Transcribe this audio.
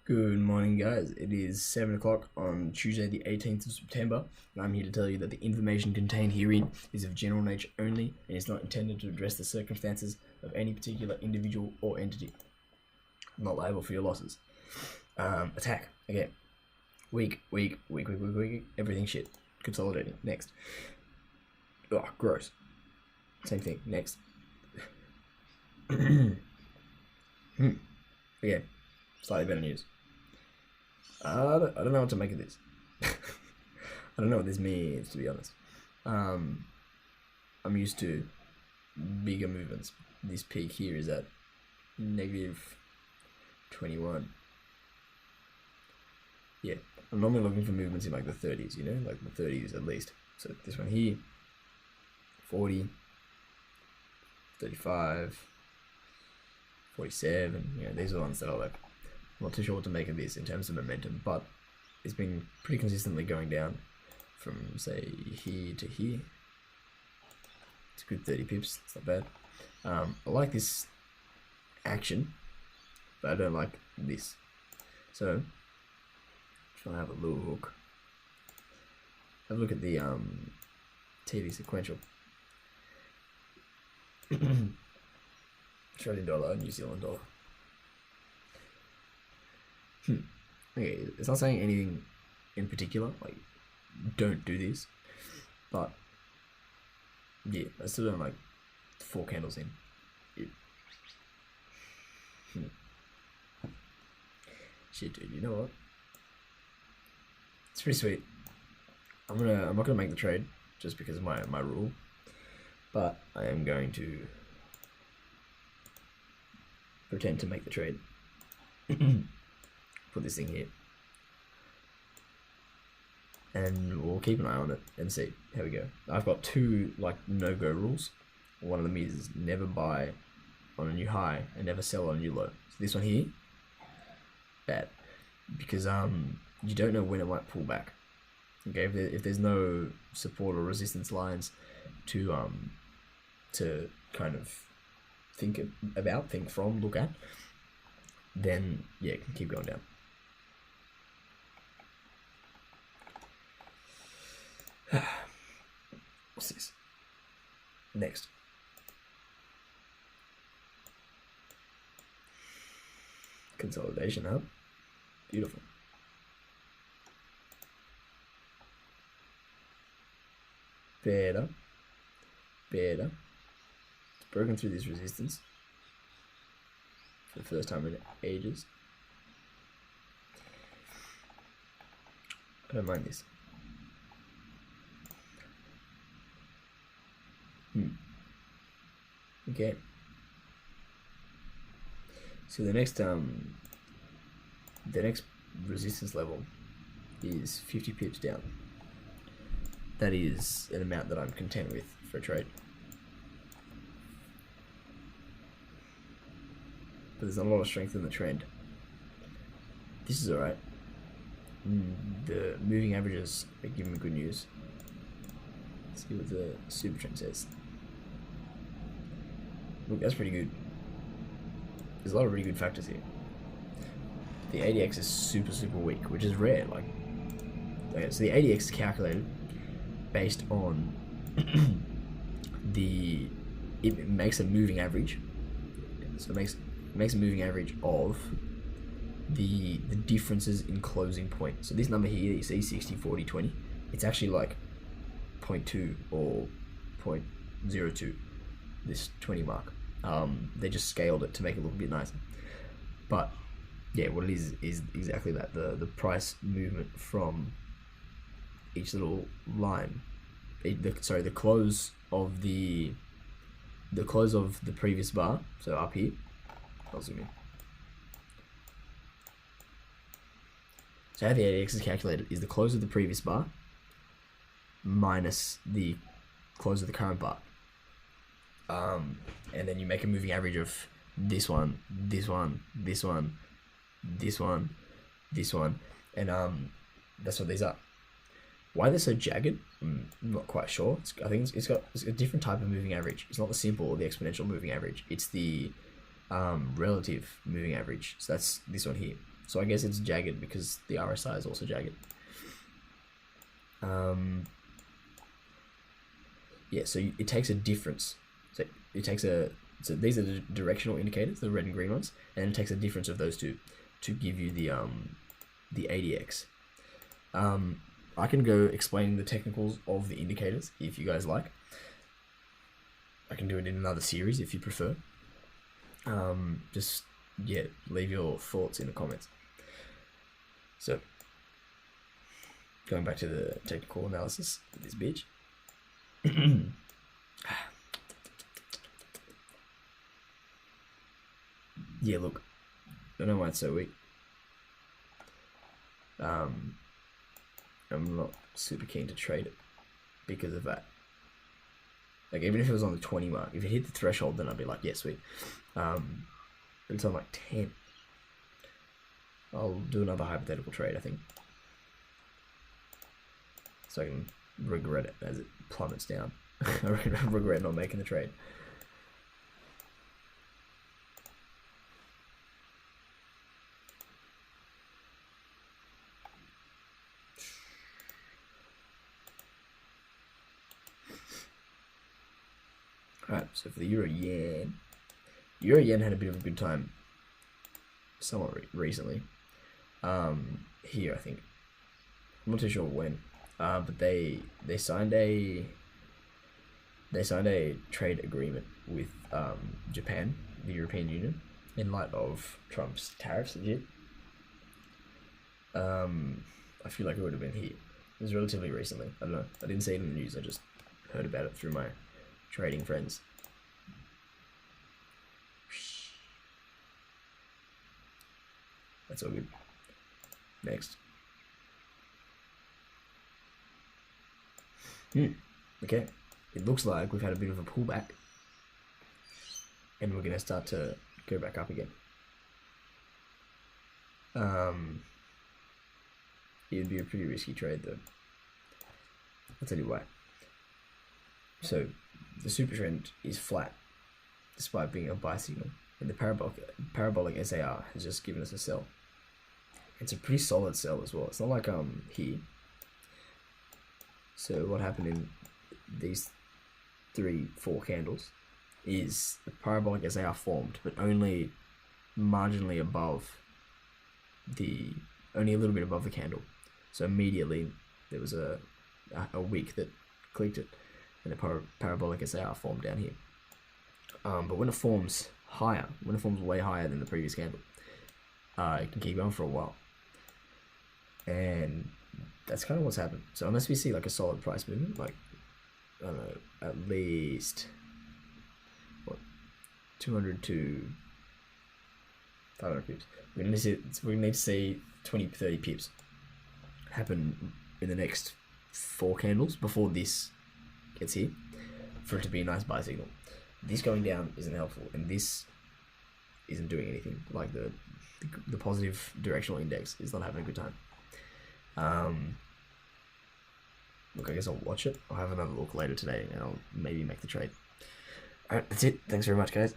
Good morning, guys. It is 7 o'clock on Tuesday, the 18th of September, and I'm here to tell you that the information contained herein is of general nature only and is not intended to address the circumstances of any particular individual or entity. I'm not liable for your losses. Attack. Okay. Weak. Everything shit. Consolidating. Next. Oh, gross. Same thing. Next. Again. Slightly better news. I don't know what to make of this. I don't know what this means, to be honest. I'm used to bigger movements. This peak here is at negative 21. Yeah, I'm normally looking for movements in like the 30s, you know, like the 30s at least. So this one here, 40, 35, 47, you know, these are the ones that I like. I'm not too sure what to make of this in terms of momentum, but it's been pretty consistently going down from, say, here to here. It's a good 30 pips, it's not bad. I like this action, but I don't like this. So, try to have a little hook. Have a look at the TV sequential. Australian dollar, New Zealand dollar. Okay, it's not saying anything in particular, like, don't do this, but, yeah, I still don't like 4 candles in. Shit, dude, you know what? It's pretty sweet. I'm not gonna make the trade, just because of my rule, but I am going to pretend to make the trade. Put this thing here, and we'll keep an eye on it and see how we go. I've got 2 like no-go rules. One of them is never buy on a new high and never sell on a new low. So this one here, bad, because you don't know when it might pull back. Okay, if there's no support or resistance lines to kind of think from, look at, then yeah, it can keep going down. What's this? Next. Consolidation up. Beautiful. Better. It's broken through this resistance for the first time in ages. I don't mind this. Okay. So the next resistance level is 50 pips down. That is an amount that I'm content with for a trade. But there's not a lot of strength in the trend. This is alright. The moving averages are giving me good news. Let's see what the super trend says. Look, that's pretty good. There's a lot of really good factors here. The ADX is super weak, which is rare. Like, okay, so the ADX is calculated based on it makes a moving average. So it makes a moving average of the differences in closing point. So this number here, you see 60, 40, 20, it's actually like 0.2 or 0.02, this 20 mark. They just scaled it to make it look a bit nicer. But yeah, what it is exactly that. The price movement from each little line, the close of the previous bar, so up here, I'll zoom in. So how the ADX is calculated is the close of the previous bar minus the close of the current bar. And then you make a moving average of this one, this one, this one, this one, this one, and that's what these are. Why they're so jagged, I'm not quite sure. I think it's a different type of moving average. It's not the simple or the exponential moving average. It's the relative moving average. So that's this one here. So I guess it's jagged because the RSI is also jagged. Yeah, so it takes a difference. So it takes so these are the directional indicators, the red and green ones, and then it takes a difference of those two to give you the ADX. I can go explaining the technicals of the indicators if you guys like. I can do it in another series if you prefer. Just leave your thoughts in the comments. So going back to the technical analysis of this bitch. Yeah, look, I don't know why it's so weak. I'm not super keen to trade it because of that. Like, even if it was on the 20 mark, if it hit the threshold, then I'd be like, yeah, sweet. But it's on like 10. I'll do another hypothetical trade, I think, so I can regret it as it plummets down. I regret not making the trade. Alright, so for the Euro Yen had a bit of a good time somewhat recently. Here, I think. I'm not too sure when. But they signed a trade agreement with Japan, the European Union, in light of Trump's tariffs and shit. I feel like it would have been here. It was relatively recently. I don't know. I didn't see it in the news. I just heard about it through my trading friends. That's all good. Next. Okay. It looks like we've had a bit of a pullback, and we're gonna start to go back up again. It'd be a pretty risky trade though. I'll tell you why. So the super trend is flat despite being a buy signal, and the parabolic SAR has just given us a sell. It's a pretty solid sell as well. It's not like here. So what happened in these 3-4 candles is the parabolic SAR formed, but only marginally above only a little bit above the candle. So immediately there was a wick that clicked it, and the parabolic SAR formed down here. But when it forms higher, when it forms way higher than the previous candle, it can keep going for a while. And that's kind of what's happened. So unless we see like a solid price movement, like, I don't know, at least, what, 200 to 500 pips. We need to see 20-30 pips happen in the next 4 candles before this gets here for it to be a nice buy signal. This going down isn't helpful, and this isn't doing anything. Like the positive directional index is not having a good time. Look, I guess I'll watch it. I'll have another look later today, and I'll maybe make the trade. Alright, that's it. Thanks very much, guys.